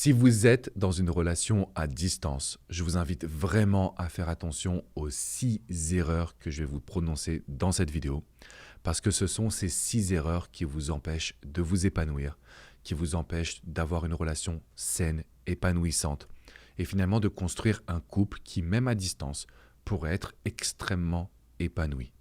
Si vous êtes dans une relation à distance, je vous invite vraiment à faire attention aux 6 erreurs que je vais vous prononcer dans cette vidéo, parce que ce sont ces 6 erreurs qui vous empêchent de vous épanouir, qui vous empêchent d'avoir une relation saine, épanouissante, et finalement de construire un couple qui, même à distance, pourrait être extrêmement épanoui.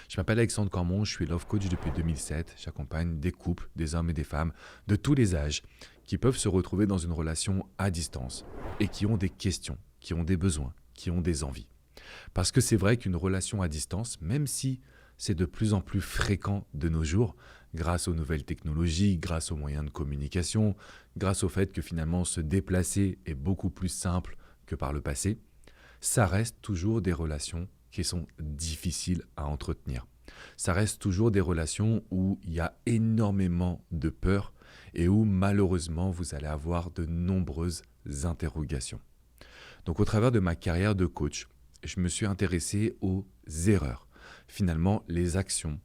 Je m'appelle Alexandre Cormon, je suis Love Coach depuis 2007. J'accompagne des couples, des hommes et des femmes de tous les âges qui peuvent se retrouver dans une relation à distance et qui ont des questions, qui ont des besoins, qui ont des envies. Parce que c'est vrai qu'une relation à distance, même si c'est de plus en plus fréquent de nos jours, grâce aux nouvelles technologies, grâce aux moyens de communication, grâce au fait que finalement se déplacer est beaucoup plus simple que par le passé, ça reste toujours des relations qui sont difficiles à entretenir. Ça reste toujours des relations où il y a énormément de peur et où malheureusement vous allez avoir de nombreuses interrogations. Donc au travers de ma carrière de coach, je me suis intéressé aux erreurs, finalement les actions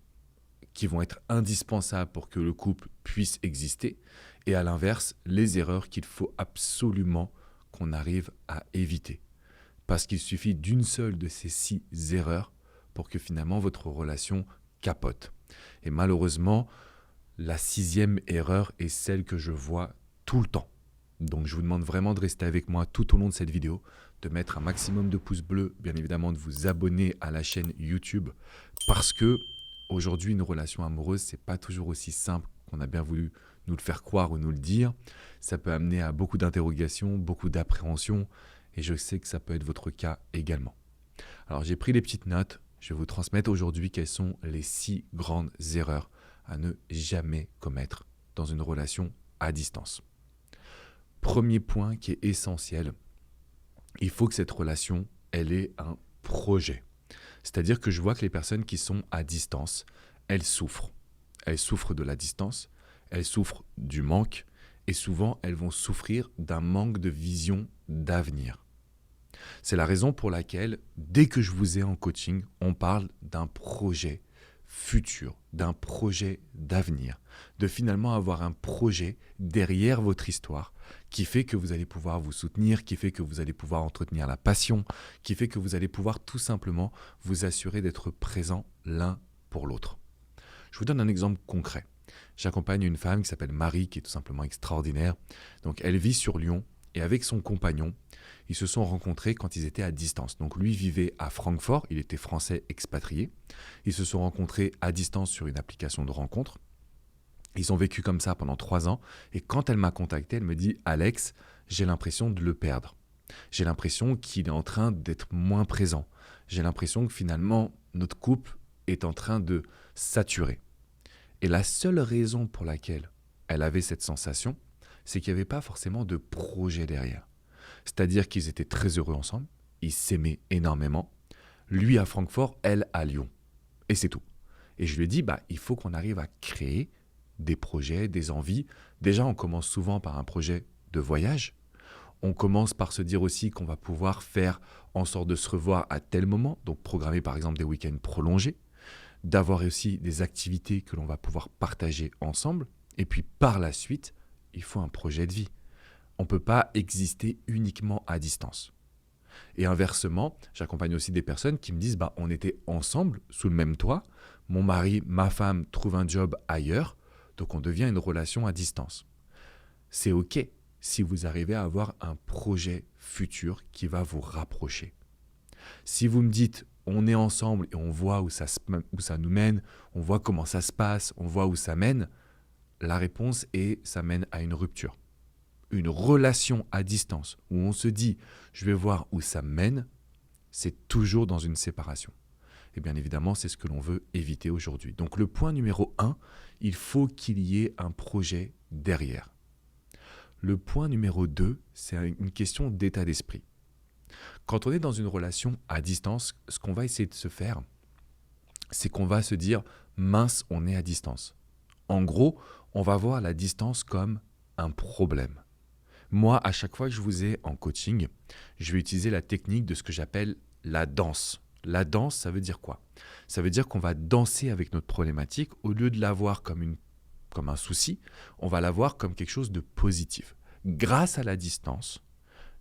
qui vont être indispensables pour que le couple puisse exister et à l'inverse les erreurs qu'il faut absolument qu'on arrive à éviter. Parce qu'il suffit d'une seule de ces 6 erreurs pour que finalement votre relation capote. Et malheureusement, la 6e erreur est celle que je vois tout le temps. Donc je vous demande vraiment de rester avec moi tout au long de cette vidéo, de mettre un maximum de pouces bleus, bien évidemment de vous abonner à la chaîne YouTube, parce que aujourd'hui une relation amoureuse, c'est pas toujours aussi simple qu'on a bien voulu nous le faire croire ou nous le dire. Ça peut amener à beaucoup d'interrogations, beaucoup d'appréhensions, et je sais que ça peut être votre cas également. Alors j'ai pris les petites notes, je vais vous transmettre aujourd'hui quelles sont les 6 grandes erreurs à ne jamais commettre dans une relation à distance. Premier point qui est essentiel, il faut que cette relation, elle ait un projet. C'est-à-dire que je vois que les personnes qui sont à distance, elles souffrent. Elles souffrent de la distance, elles souffrent du manque, et souvent elles vont souffrir d'un manque de vision d'avenir. C'est la raison pour laquelle, dès que je vous ai en coaching, on parle d'un projet futur, d'un projet d'avenir, de finalement avoir un projet derrière votre histoire qui fait que vous allez pouvoir vous soutenir, qui fait que vous allez pouvoir entretenir la passion, qui fait que vous allez pouvoir tout simplement vous assurer d'être présents l'un pour l'autre. Je vous donne un exemple concret. J'accompagne une femme qui s'appelle Marie, qui est tout simplement extraordinaire. Donc elle vit sur Lyon. Et avec son compagnon, ils se sont rencontrés quand ils étaient à distance. Donc lui vivait à Francfort, il était français expatrié. Ils se sont rencontrés à distance sur une application de rencontre. Ils ont vécu comme ça pendant 3 ans. Et quand elle m'a contacté, elle me dit « Alex, j'ai l'impression de le perdre. J'ai l'impression qu'il est en train d'être moins présent. J'ai l'impression que finalement, notre couple est en train de saturer. » Et la seule raison pour laquelle elle avait cette sensation, c'est qu'il n'y avait pas forcément de projet derrière. C'est-à-dire qu'ils étaient très heureux ensemble, ils s'aimaient énormément, lui à Francfort, elle à Lyon. Et c'est tout. Et je lui ai dit, il faut qu'on arrive à créer des projets, des envies. Déjà, on commence souvent par un projet de voyage. On commence par se dire aussi qu'on va pouvoir faire en sorte de se revoir à tel moment, donc programmer par exemple des week-ends prolongés, d'avoir aussi des activités que l'on va pouvoir partager ensemble. Et puis par la suite, il faut un projet de vie. On ne peut pas exister uniquement à distance. Et inversement, j'accompagne aussi des personnes qui me disent on était ensemble sous le même toit, mon mari, ma femme trouvent un job ailleurs, donc on devient une relation à distance. C'est OK si vous arrivez à avoir un projet futur qui va vous rapprocher. Si vous me dites on est ensemble et on voit où ça nous mène, on voit comment ça se passe, on voit où ça mène, la réponse est ça mène à une rupture. Une relation à distance où on se dit je vais voir où ça mène, c'est toujours dans une séparation. Et bien évidemment, c'est ce que l'on veut éviter aujourd'hui. Donc le point numéro 1, il faut qu'il y ait un projet derrière. Le point numéro 2, c'est une question d'état d'esprit. Quand on est dans une relation à distance, ce qu'on va essayer de se faire, c'est qu'on va se dire mince, on est à distance. En gros, on va voir la distance comme un problème. Moi, à chaque fois que je vous ai en coaching, je vais utiliser la technique de ce que j'appelle la danse. La danse, ça veut dire quoi? Ça veut dire qu'on va danser avec notre problématique. Au lieu de la voir comme un souci, on va la voir comme quelque chose de positif. Grâce à la distance,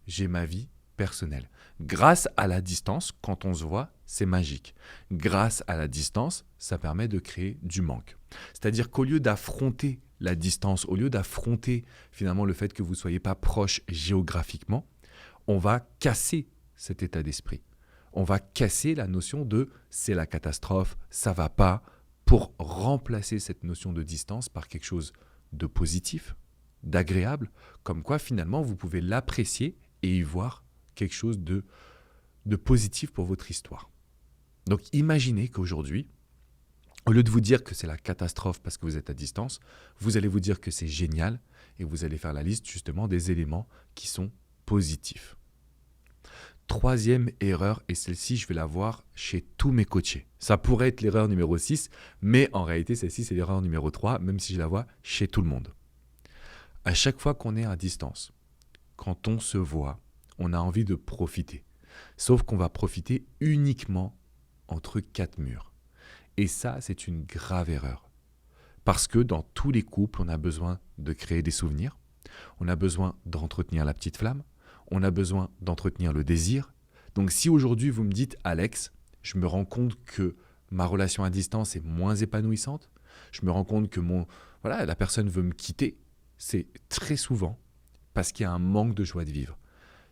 j'ai ma vie personnelle. Grâce à la distance, quand on se voit, c'est magique. Grâce à la distance, ça permet de créer du manque. C'est-à-dire qu'au lieu d'affronter la distance, au lieu d'affronter finalement le fait que vous ne soyez pas proche géographiquement, on va casser cet état d'esprit. On va casser la notion de c'est la catastrophe, ça va pas, pour remplacer cette notion de distance par quelque chose de positif, d'agréable, comme quoi finalement vous pouvez l'apprécier et y voir quelque chose de positif pour votre histoire. Donc imaginez qu'aujourd'hui, au lieu de vous dire que c'est la catastrophe parce que vous êtes à distance, vous allez vous dire que c'est génial et vous allez faire la liste justement des éléments qui sont positifs. Troisième erreur, et celle-ci, je vais la voir chez tous mes coachés. Ça pourrait être l'erreur numéro 6, mais en réalité, celle-ci, c'est l'erreur numéro 3, même si je la vois chez tout le monde. À chaque fois qu'on est à distance, quand on se voit, on a envie de profiter. Sauf qu'on va profiter uniquement entre 4 murs. Et ça, c'est une grave erreur. Parce que dans tous les couples, on a besoin de créer des souvenirs, on a besoin d'entretenir la petite flamme, on a besoin d'entretenir le désir. Donc si aujourd'hui vous me dites « Alex, je me rends compte que ma relation à distance est moins épanouissante, je me rends compte que la personne veut me quitter », c'est très souvent parce qu'il y a un manque de joie de vivre.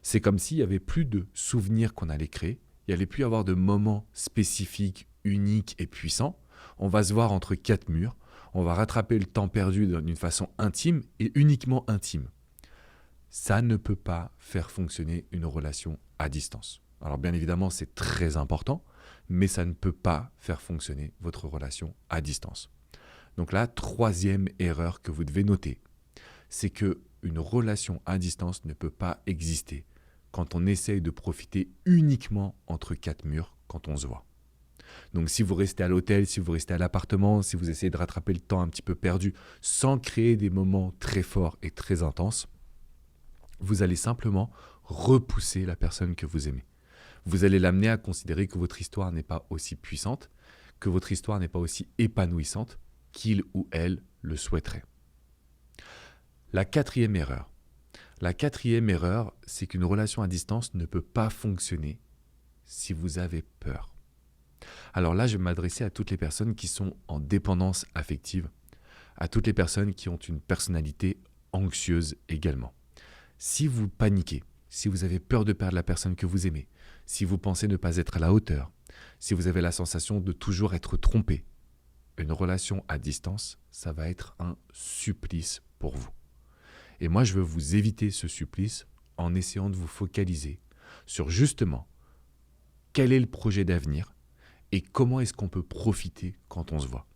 C'est comme s'il n'y avait plus de souvenirs qu'on allait créer, il n'y allait plus avoir de moments spécifiques, uniques et puissants. On va se voir entre 4 murs, on va rattraper le temps perdu d'une façon intime et uniquement intime. Ça ne peut pas faire fonctionner une relation à distance. Alors bien évidemment, c'est très important, mais ça ne peut pas faire fonctionner votre relation à distance. Donc la troisième erreur que vous devez noter, c'est qu'une relation à distance ne peut pas exister quand on essaye de profiter uniquement entre 4 murs quand on se voit. Donc si vous restez à l'hôtel, si vous restez à l'appartement, si vous essayez de rattraper le temps un petit peu perdu sans créer des moments très forts et très intenses, vous allez simplement repousser la personne que vous aimez. Vous allez l'amener à considérer que votre histoire n'est pas aussi puissante, que votre histoire n'est pas aussi épanouissante qu'il ou elle le souhaiterait. La quatrième erreur, c'est qu'une relation à distance ne peut pas fonctionner si vous avez peur. Alors là, je vais m'adresser à toutes les personnes qui sont en dépendance affective, à toutes les personnes qui ont une personnalité anxieuse également. Si vous paniquez, si vous avez peur de perdre la personne que vous aimez, si vous pensez ne pas être à la hauteur, si vous avez la sensation de toujours être trompé, une relation à distance, ça va être un supplice pour vous. Et moi, je veux vous éviter ce supplice en essayant de vous focaliser sur justement quel est le projet d'avenir et comment est-ce qu'on peut profiter quand on se voit.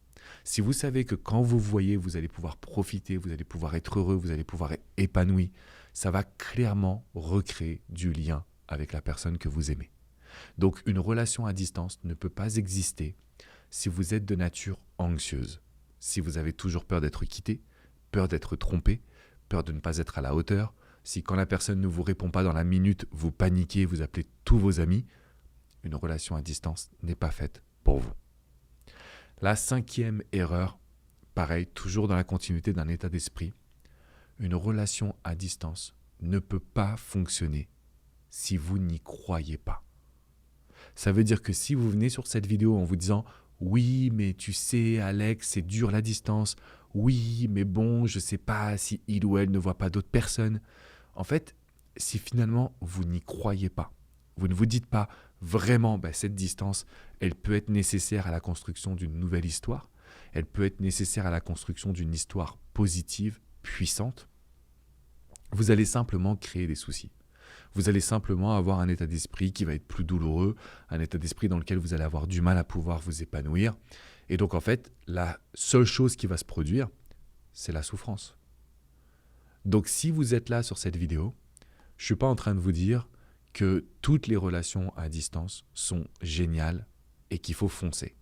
Si vous savez que quand vous voyez, vous allez pouvoir profiter, vous allez pouvoir être heureux, vous allez pouvoir être épanoui, ça va clairement recréer du lien avec la personne que vous aimez. Donc une relation à distance ne peut pas exister si vous êtes de nature anxieuse, si vous avez toujours peur d'être quitté, peur d'être trompé, peur de ne pas être à la hauteur, si quand la personne ne vous répond pas dans la minute, vous paniquez, vous appelez tous vos amis, une relation à distance n'est pas faite pour vous. La cinquième erreur, pareil, toujours dans la continuité d'un état d'esprit, une relation à distance ne peut pas fonctionner si vous n'y croyez pas. Ça veut dire que si vous venez sur cette vidéo en vous disant « Oui, mais tu sais, Alex, c'est dur la distance. Oui, mais bon, je ne sais pas si il ou elle ne voit pas d'autres personnes. » En fait, si finalement vous n'y croyez pas, vous ne vous dites pas vraiment cette distance, elle peut être nécessaire à la construction d'une nouvelle histoire, elle peut être nécessaire à la construction d'une histoire positive, puissante, vous allez simplement créer des soucis. Vous allez simplement avoir un état d'esprit qui va être plus douloureux, un état d'esprit dans lequel vous allez avoir du mal à pouvoir vous épanouir. Et donc en fait, la seule chose qui va se produire, c'est la souffrance. Donc si vous êtes là sur cette vidéo, je ne suis pas en train de vous dire que toutes les relations à distance sont géniales et qu'il faut foncer.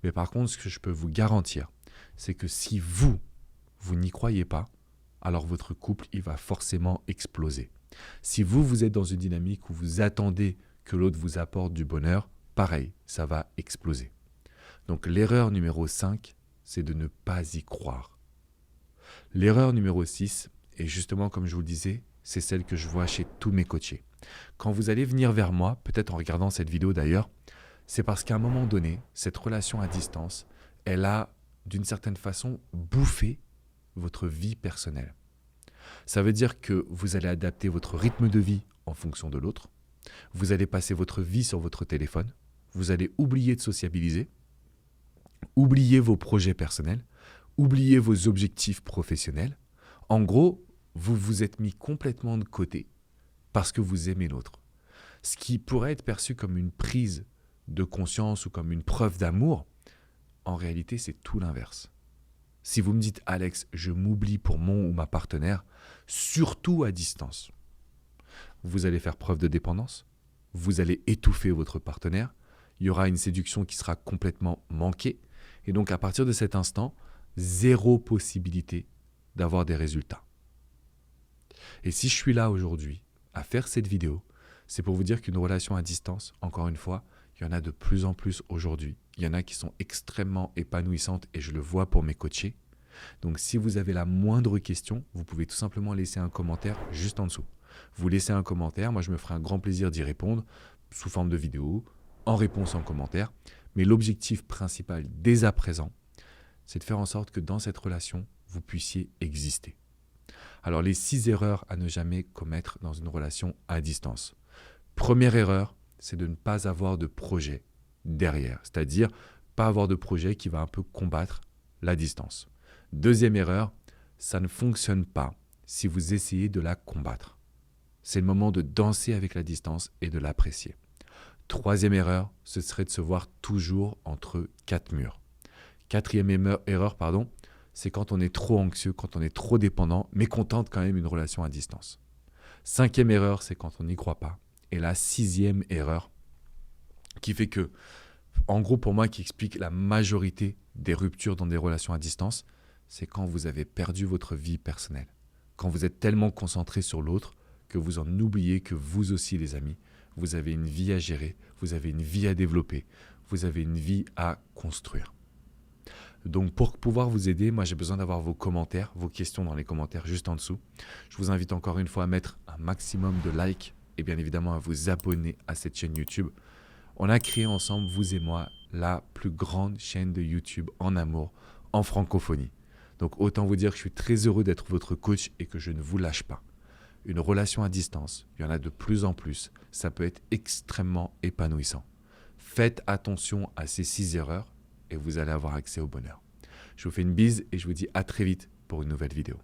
Mais par contre, ce que je peux vous garantir, c'est que si vous n'y croyez pas, alors votre couple, il va forcément exploser. Si vous êtes dans une dynamique où vous attendez que l'autre vous apporte du bonheur, pareil, ça va exploser. Donc l'erreur numéro 5, c'est de ne pas y croire. L'erreur numéro 6, et justement, comme je vous le disais, c'est celle que je vois chez tous mes coachés. Quand vous allez venir vers moi, peut-être en regardant cette vidéo d'ailleurs, c'est parce qu'à un moment donné, cette relation à distance, elle a d'une certaine façon bouffé votre vie personnelle. Ça veut dire que vous allez adapter votre rythme de vie en fonction de l'autre. Vous allez passer votre vie sur votre téléphone. Vous allez oublier de sociabiliser, oublier vos projets personnels, oublier vos objectifs professionnels. En gros, vous vous êtes mis complètement de côté parce que vous aimez l'autre. Ce qui pourrait être perçu comme une prise de conscience ou comme une preuve d'amour, en réalité, c'est tout l'inverse. Si vous me dites « Alex, je m'oublie pour mon ou ma partenaire », surtout à distance, vous allez faire preuve de dépendance, vous allez étouffer votre partenaire, il y aura une séduction qui sera complètement manquée, et donc à partir de cet instant, zéro possibilité d'avoir des résultats. Et si je suis là aujourd'hui à faire cette vidéo, c'est pour vous dire qu'une relation à distance, encore une fois, il y en a de plus en plus aujourd'hui. Il y en a qui sont extrêmement épanouissantes et je le vois pour mes coachés. Donc si vous avez la moindre question, vous pouvez tout simplement laisser un commentaire juste en dessous. Vous laissez un commentaire, moi je me ferai un grand plaisir d'y répondre sous forme de vidéo, en réponse en commentaire. Mais l'objectif principal dès à présent, c'est de faire en sorte que dans cette relation, vous puissiez exister. Alors les 6 erreurs à ne jamais commettre dans une relation à distance. Première erreur, c'est de ne pas avoir de projet derrière, c'est-à-dire pas avoir de projet qui va un peu combattre la distance. Deuxième erreur, ça ne fonctionne pas si vous essayez de la combattre. C'est le moment de danser avec la distance et de l'apprécier. Troisième erreur, ce serait de se voir toujours entre 4 murs. Quatrième erreur, c'est quand on est trop anxieux, quand on est trop dépendant, mais qu'on tente quand même une relation à distance. Cinquième erreur, c'est quand on n'y croit pas. Et la sixième erreur, qui fait que, en gros pour moi, qui explique la majorité des ruptures dans des relations à distance, c'est quand vous avez perdu votre vie personnelle. Quand vous êtes tellement concentré sur l'autre que vous en oubliez que vous aussi, les amis, vous avez une vie à gérer, vous avez une vie à développer, vous avez une vie à construire. Donc pour pouvoir vous aider, moi j'ai besoin d'avoir vos commentaires, vos questions dans les commentaires juste en dessous. Je vous invite encore une fois à mettre un maximum de likes et bien évidemment à vous abonner à cette chaîne YouTube. On a créé ensemble, vous et moi, la plus grande chaîne de YouTube en amour, en francophonie. Donc autant vous dire que je suis très heureux d'être votre coach et que je ne vous lâche pas. Une relation à distance, il y en a de plus en plus, ça peut être extrêmement épanouissant. Faites attention à ces 6 erreurs et vous allez avoir accès au bonheur. Je vous fais une bise et je vous dis à très vite pour une nouvelle vidéo.